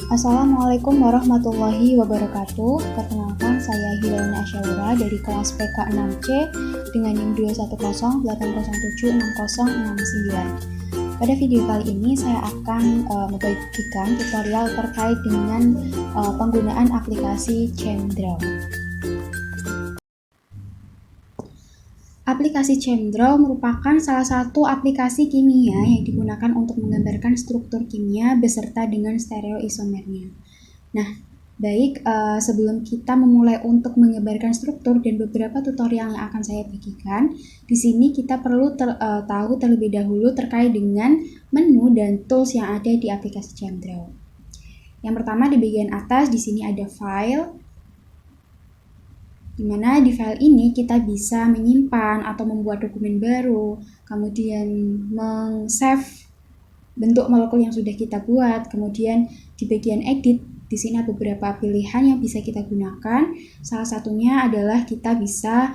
Assalamualaikum warahmatullahi wabarakatuh. Perkenalkan, saya Hilalina Asyaura dari kelas PK 6C dengan NIM 21080766069. Pada video kali ini saya akan membagikan tutorial terkait dengan penggunaan aplikasi ChemDraw. Aplikasi ChemDraw merupakan salah satu aplikasi kimia yang digunakan untuk menggambarkan struktur kimia beserta dengan stereoisomernya. Nah, baik, sebelum kita memulai untuk menggambarkan struktur dan beberapa tutorial yang akan saya bagikan, di sini kita perlu tahu terlebih dahulu terkait dengan menu dan tools yang ada di aplikasi ChemDraw. Yang pertama di bagian atas, di sini ada file, di mana di file ini kita bisa menyimpan atau membuat dokumen baru, kemudian meng-save bentuk molekul yang sudah kita buat. Kemudian di bagian edit, di sini ada beberapa pilihan yang bisa kita gunakan. Salah satunya adalah kita bisa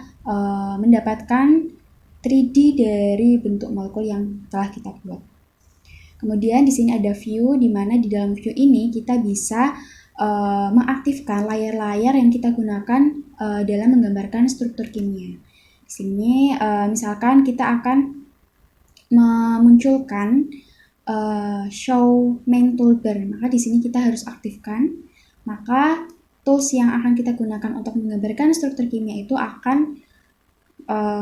mendapatkan 3D dari bentuk molekul yang telah kita buat. Kemudian di sini ada view, di mana di dalam view ini kita bisa mengaktifkan layar-layar yang kita gunakan dalam menggambarkan struktur kimia. Di sini misalkan kita akan memunculkan show main toolbar, maka di sini kita harus aktifkan. Maka tools yang akan kita gunakan untuk menggambarkan struktur kimia itu akan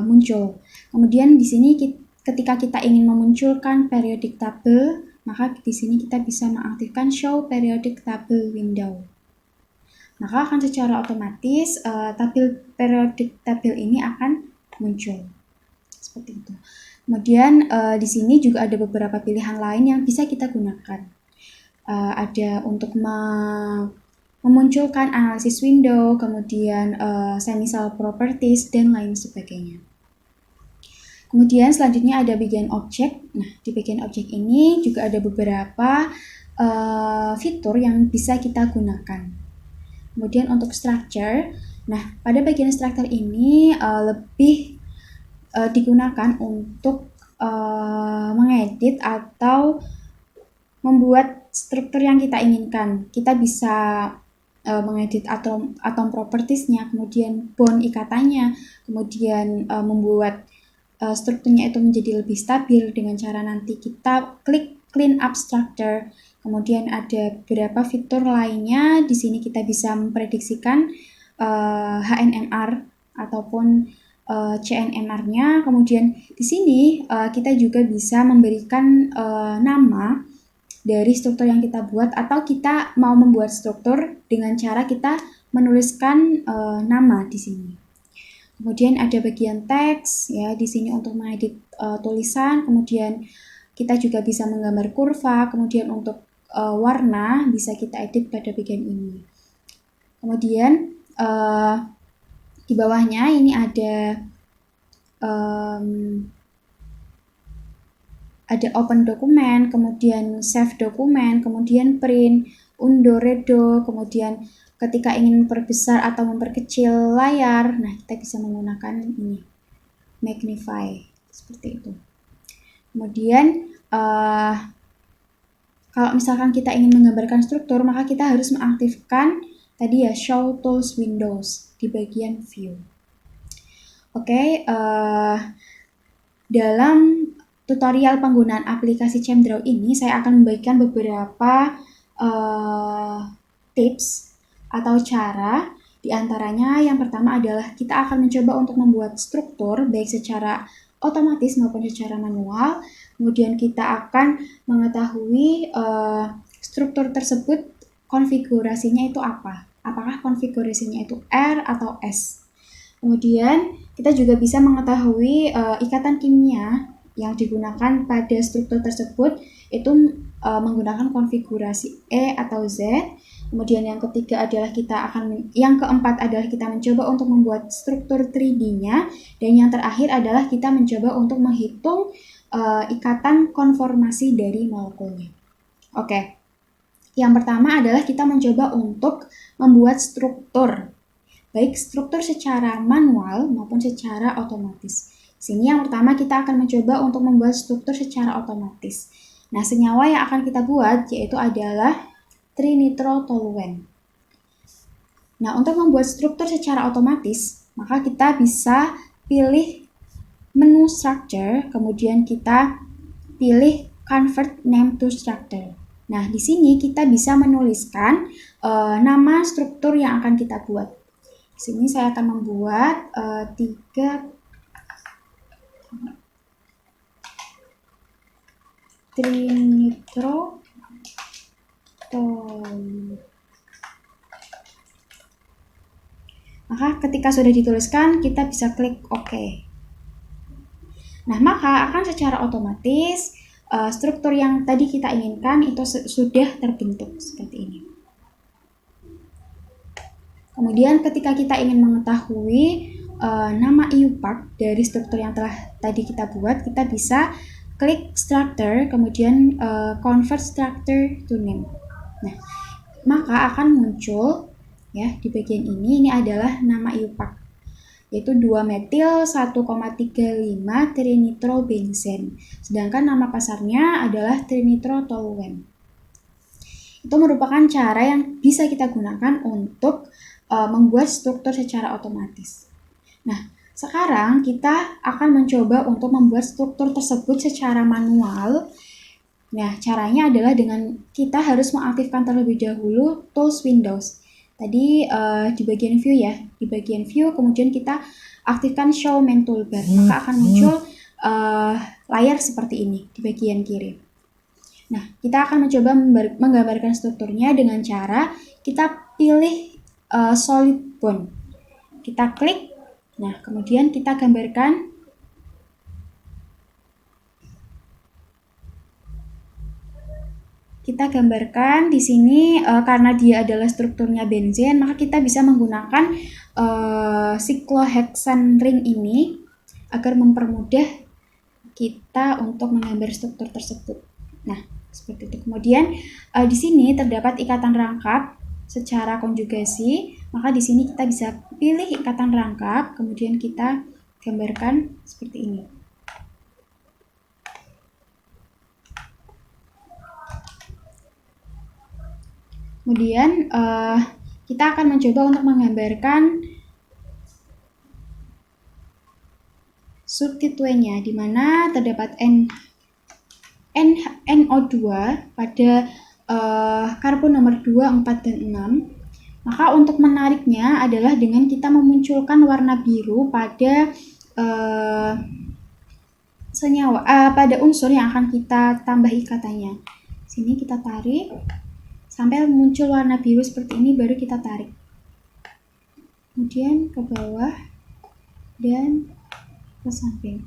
muncul. Kemudian di sini ketika kita ingin memunculkan periodic table, maka di sini kita bisa mengaktifkan show periodic table window. Maka akan secara otomatis tabel periodic table ini akan muncul. Seperti itu. Kemudian di sini juga ada beberapa pilihan lain yang bisa kita gunakan. Ada untuk memunculkan analisis window, kemudian semi-cell properties, dan lain sebagainya. Kemudian selanjutnya ada bagian objek. Nah, di bagian objek ini juga ada beberapa fitur yang bisa kita gunakan. Kemudian untuk structure, nah pada bagian structure ini lebih digunakan untuk mengedit atau membuat struktur yang kita inginkan. Kita bisa mengedit atom propertiesnya, kemudian bond ikatannya, kemudian membuat strukturnya itu menjadi lebih stabil dengan cara nanti kita klik clean up structure. Kemudian ada beberapa fitur lainnya. Di sini kita bisa memprediksikan HNMR ataupun CNMR-nya. Kemudian di sini kita juga bisa memberikan nama dari struktur yang kita buat, atau kita mau membuat struktur dengan cara kita menuliskan nama di sini. Kemudian ada bagian teks ya, di sini untuk mengedit tulisan. Kemudian kita juga bisa menggambar kurva. Kemudian untuk warna bisa kita edit pada bagian ini. Kemudian di bawahnya ini ada open dokumen, kemudian save dokumen, kemudian print, undo, redo, kemudian ketika ingin memperbesar atau memperkecil layar, nah kita bisa menggunakan ini, magnify, seperti itu. Kemudian kalau misalkan kita ingin menggambarkan struktur, maka kita harus mengaktifkan tadi ya show tools windows di bagian view. Oke, dalam tutorial penggunaan aplikasi ChemDraw ini saya akan membagikan beberapa tips atau cara. Di antaranya yang pertama adalah kita akan mencoba untuk membuat struktur baik secara otomatis maupun secara manual. Kemudian kita akan mengetahui struktur tersebut konfigurasinya itu apa. Apakah konfigurasinya itu R atau S. Kemudian kita juga bisa mengetahui ikatan kimia yang digunakan pada struktur tersebut itu menggunakan konfigurasi E atau Z. Kemudian yang ketiga adalah yang keempat adalah kita mencoba untuk membuat struktur 3D-nya, dan yang terakhir adalah kita mencoba untuk menghitung ikatan konformasi dari molekulnya. Oke. Yang pertama adalah kita mencoba untuk membuat struktur, baik struktur secara manual maupun secara otomatis. Di sini yang pertama kita akan mencoba untuk membuat struktur secara otomatis. Nah, senyawa yang akan kita buat yaitu adalah trinitrotoluen. Nah, untuk membuat struktur secara otomatis, maka kita bisa pilih menu structure, kemudian kita pilih convert name to structure. Nah, di sini kita bisa menuliskan nama struktur yang akan kita buat. Di sini saya akan membuat 3 trinitrotoluen. Maka ketika sudah dituliskan, kita bisa klik OK. Nah, maka akan secara otomatis struktur yang tadi kita inginkan itu sudah terbentuk seperti ini. Kemudian ketika kita ingin mengetahui nama IUPAC dari struktur yang telah tadi kita buat, kita bisa klik structure, kemudian convert structure to name. Nah, maka akan muncul ya di bagian ini adalah nama IUPAC, yaitu 2-metil 1,35 trinitrobenzen. Sedangkan nama pasarnya adalah trinitrotoluen. Itu merupakan cara yang bisa kita gunakan untuk membuat struktur secara otomatis. Nah, sekarang kita akan mencoba untuk membuat struktur tersebut secara manual. Nah, caranya adalah dengan kita harus mengaktifkan terlebih dahulu tools Windows. Tadi di bagian view ya, di bagian view kemudian kita aktifkan show main toolbar, maka akan muncul layar seperti ini di bagian kiri. Nah, kita akan mencoba menggambarkan strukturnya dengan cara kita pilih solid bone. Kita klik, nah kemudian kita gambarkan. Kita gambarkan di sini karena dia adalah strukturnya benzen, maka kita bisa menggunakan cyclohexane ring ini agar mempermudah kita untuk menggambar struktur tersebut. Nah, seperti itu. Kemudian di sini terdapat ikatan rangkap secara konjugasi, maka di sini kita bisa pilih ikatan rangkap, kemudian kita gambarkan seperti ini. Kemudian kita akan mencoba untuk menggambarkan substituennya, di mana terdapat NO2 pada karbon nomor 2, 4, dan 6. Maka untuk menariknya adalah dengan kita memunculkan warna biru pada senyawa pada unsur yang akan kita tambah ikatannya. Sini kita tarik sampai muncul warna biru seperti ini, baru kita tarik. Kemudian ke bawah dan ke samping.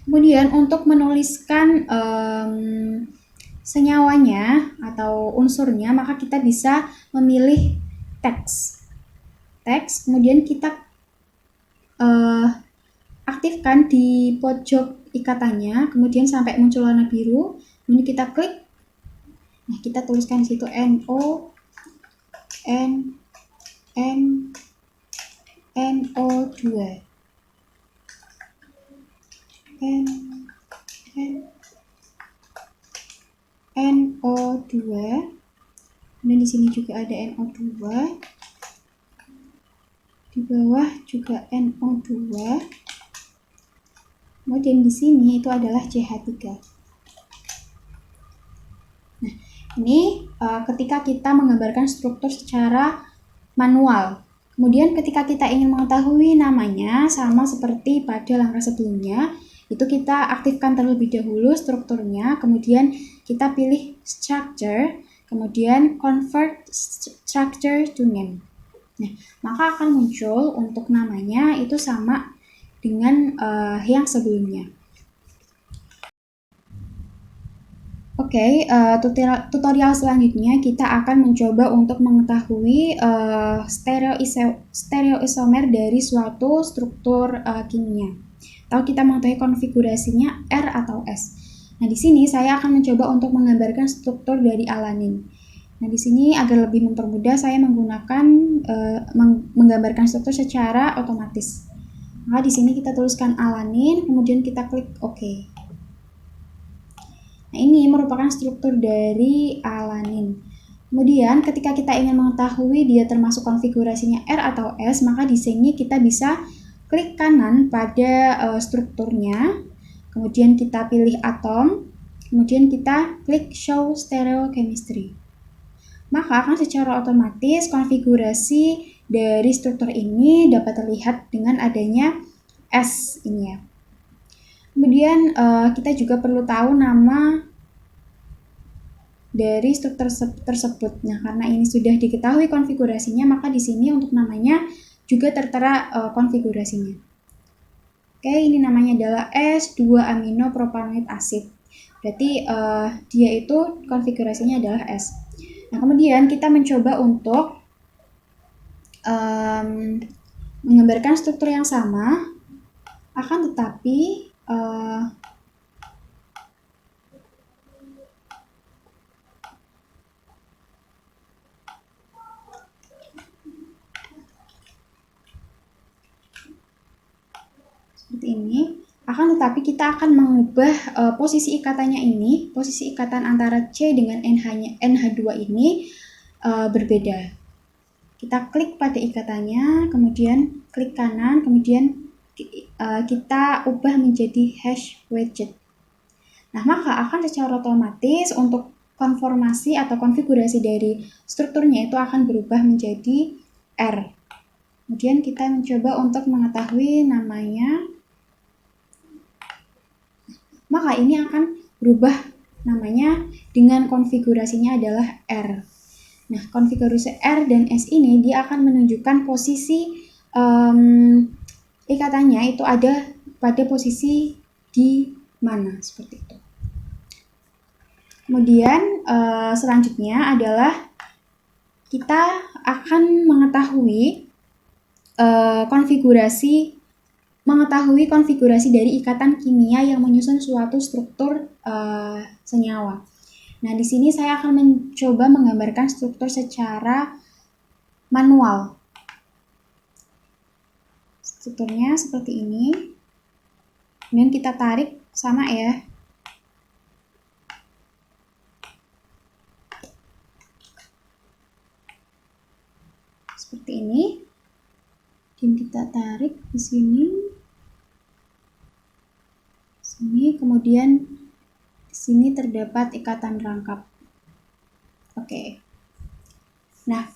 Kemudian untuk menuliskan senyawanya atau unsurnya, maka kita bisa memilih teks, kemudian kita aktifkan di pojok ikatannya, kemudian sampai muncul warna biru, kemudian kita klik. Nah, kita tuliskan di situ NO2. NO2. Dan di sini juga ada NO2. Di bawah juga NO2. Kemudian di sini itu adalah CH3. Nah, ini ketika kita menggambarkan struktur secara manual. Kemudian ketika kita ingin mengetahui namanya, sama seperti pada langkah sebelumnya, itu kita aktifkan terlebih dahulu strukturnya, kemudian kita pilih structure, kemudian convert structure to name. Nah, maka akan muncul untuk namanya itu sama dengan yang sebelumnya. Oke, tutorial selanjutnya kita akan mencoba untuk mengetahui stereoisomer dari suatu struktur kimia. Atau kita mengetahui konfigurasinya R atau S. Nah, di sini saya akan mencoba untuk menggambarkan struktur dari alanin. Nah, di sini agar lebih mempermudah saya menggunakan menggambarkan struktur secara otomatis. Maka di sini kita tuliskan alanin, kemudian kita klik OK. Nah, ini merupakan struktur dari alanin. Kemudian ketika kita ingin mengetahui dia termasuk konfigurasinya R atau S, maka di sini kita bisa klik kanan pada strukturnya, kemudian kita pilih atom, kemudian kita klik show stereochemistry. Maka akan secara otomatis konfigurasi dari struktur ini dapat terlihat dengan adanya S ini ya. Kemudian kita juga perlu tahu nama dari struktur tersebut. Nah, karena ini sudah diketahui konfigurasinya, maka di sini untuk namanya juga tertera konfigurasinya. Oke, ini namanya adalah S2-aminopropanoid acid. Berarti dia itu konfigurasinya adalah S. Nah, kemudian kita mencoba untuk menggambarkan struktur yang sama, akan tetapi seperti ini. Akan tetapi kita akan mengubah posisi ikatannya ini, posisi ikatan antara C dengan NH2 ini berbeda. Kita klik pada ikatannya, kemudian klik kanan, kemudian kita ubah menjadi hash wedge. Nah, maka akan secara otomatis untuk konformasi atau konfigurasi dari strukturnya itu akan berubah menjadi R. Kemudian kita mencoba untuk mengetahui namanya. Maka ini akan berubah namanya dengan konfigurasinya adalah R. Nah, konfigurasi R dan S ini dia akan menunjukkan posisi ikatannya itu ada pada posisi di mana, seperti itu. Kemudian selanjutnya adalah kita akan mengetahui konfigurasi dari ikatan kimia yang menyusun suatu struktur senyawa. Nah, di sini saya akan mencoba menggambarkan struktur secara manual. Strukturnya seperti ini. Kemudian kita tarik sama ya. Seperti ini. Dan kita tarik di sini. Kemudian di sini terdapat ikatan rangkap. Oke. Nah,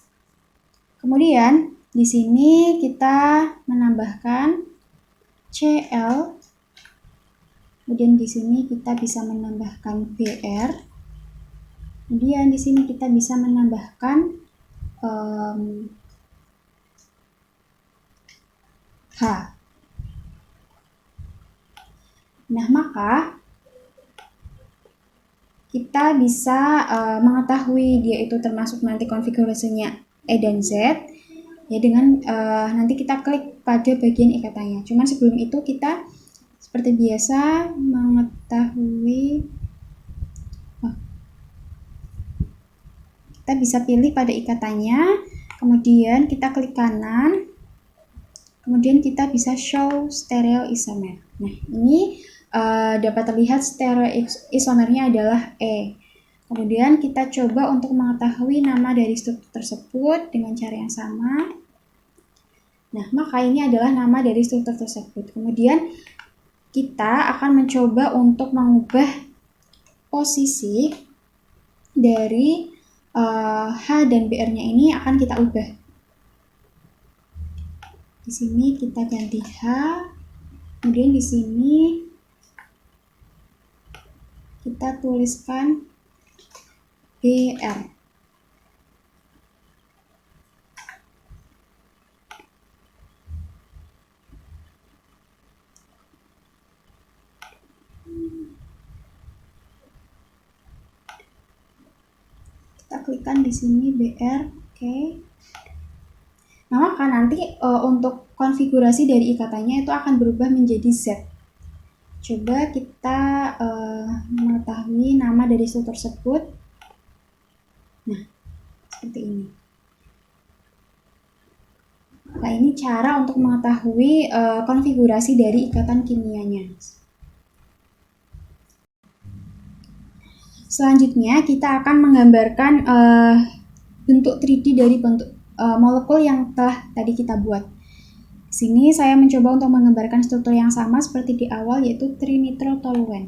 kemudian di sini kita menambahkan Cl. Kemudian di sini kita bisa menambahkan Br. Kemudian di sini kita bisa menambahkan H. Nah, maka kita bisa mengetahui dia itu termasuk nanti konfigurasinya E dan Z ya dengan nanti kita klik pada bagian ikatannya. Cuman sebelum itu kita seperti biasa mengetahui kita bisa pilih pada ikatannya, kemudian kita klik kanan, kemudian kita bisa show stereoisomer. Nah, ini dapat terlihat stereoisomernya adalah E. Kemudian kita coba untuk mengetahui nama dari struktur tersebut dengan cara yang sama. Nah, maka ini adalah nama dari struktur tersebut. Kemudian kita akan mencoba untuk mengubah posisi dari H dan Br-nya ini akan kita ubah. Di sini kita ganti H, kemudian di sini kita tuliskan BR. Kita klikkan di sini BR, oke. Nah, maka nanti untuk konfigurasi dari ikatannya itu akan berubah menjadi Z. Coba kita mengetahui nama dari struktur tersebut. Nah, seperti ini. Nah, ini cara untuk mengetahui konfigurasi dari ikatan kimianya. Selanjutnya kita akan menggambarkan bentuk 3D dari bentuk molekul yang telah tadi kita buat. Di sini saya mencoba untuk menggambarkan struktur yang sama seperti di awal, yaitu trinitrotoluene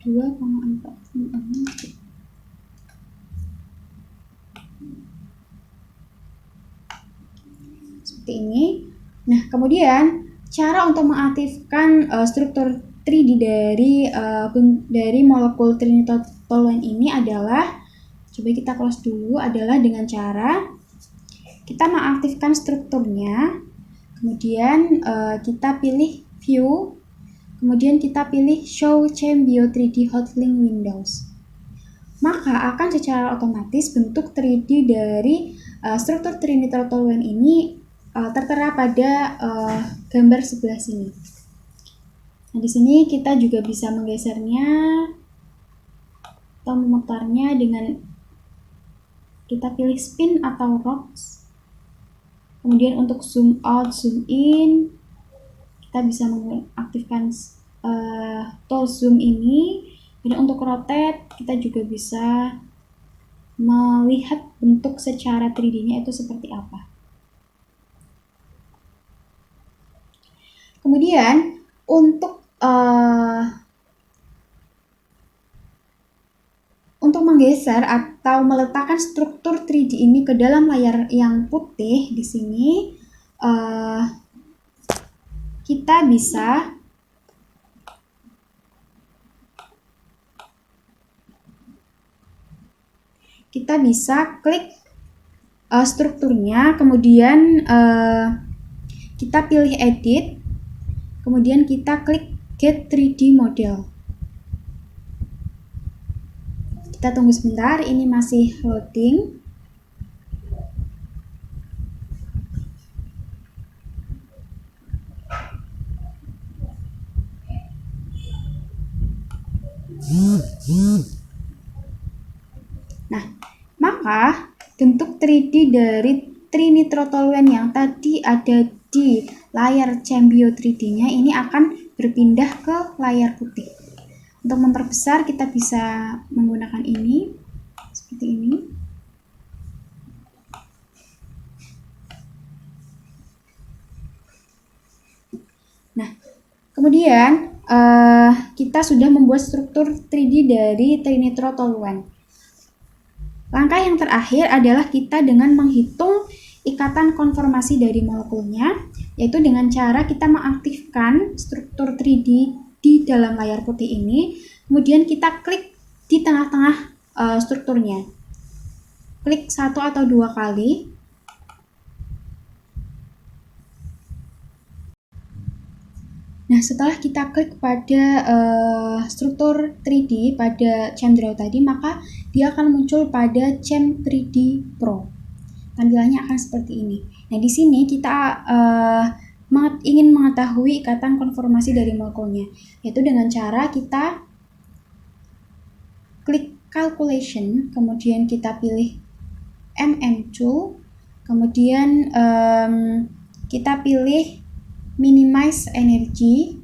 2,4. Seperti ini. Nah, kemudian cara untuk mengaktifkan struktur 3D dari molekul trinitrotoluene ini adalah, coba kita close dulu, adalah dengan cara kita mengaktifkan strukturnya, kemudian kita pilih view, kemudian kita pilih show Chembio 3D Hotlink Windows. Maka akan secara otomatis bentuk 3D dari struktur trinitrotoluene ini tertera pada gambar sebelah sini. Nah, di sini kita juga bisa menggesernya atau memutarnya dengan kita pilih spin atau rocks. Kemudian untuk zoom out, zoom in, kita bisa mengaktifkan tool zoom ini. Dan untuk rotate, kita juga bisa melihat bentuk secara 3D-nya itu seperti apa. Kemudian untuk menggeser atau meletakkan struktur 3D ini ke dalam layar yang putih di sini, kita bisa klik strukturnya, kemudian kita pilih edit, kemudian kita klik get 3D model. Kita tunggu sebentar, ini masih loading. Nah, maka bentuk 3D dari trinitrotoluene yang tadi ada di layar Chembio 3D-nya ini akan berpindah ke layar putih. Untuk memperbesar kita bisa menggunakan ini, seperti ini. Nah, kemudian kita sudah membuat struktur 3D dari trinitrotoluene. Langkah yang terakhir adalah kita dengan menghitung ikatan konformasi dari molekulnya, yaitu dengan cara kita mengaktifkan struktur 3D di dalam layar putih ini, kemudian kita klik di tengah-tengah strukturnya. Klik 1 atau 2 kali. Nah, setelah kita klik pada struktur 3D pada ChemDraw tadi, maka dia akan muncul pada Chem 3D Pro. Tampilannya akan seperti ini. Nah, di sini kita ingin mengetahui ikatan konformasi dari molekulnya, yaitu dengan cara kita klik calculation, kemudian kita pilih tool, kemudian kita pilih minimize energy,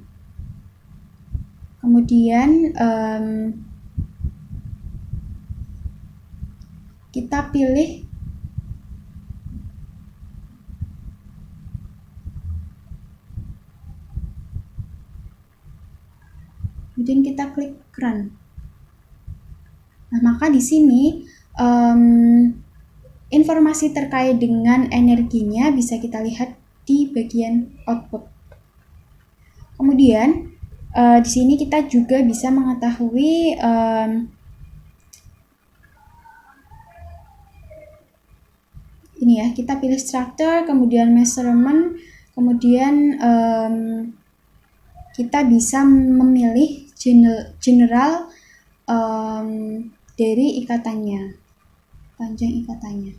kemudian kita pilih kemudian kita klik run. Nah, maka di sini informasi terkait dengan energinya bisa kita lihat di bagian output. Kemudian di sini kita juga bisa mengetahui ini ya, kita pilih structure, kemudian measurement, kemudian kita bisa memilih general dari ikatannya, panjang ikatannya.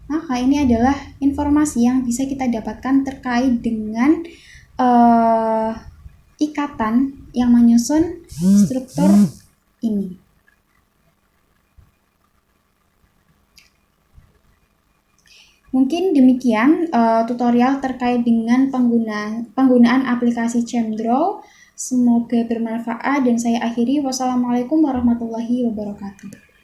Maka ini adalah informasi yang bisa kita dapatkan terkait dengan ikatan yang menyusun struktur ini. Mungkin demikian tutorial terkait dengan penggunaan aplikasi ChemDraw. Semoga bermanfaat dan saya akhiri. Wassalamualaikum warahmatullahi wabarakatuh.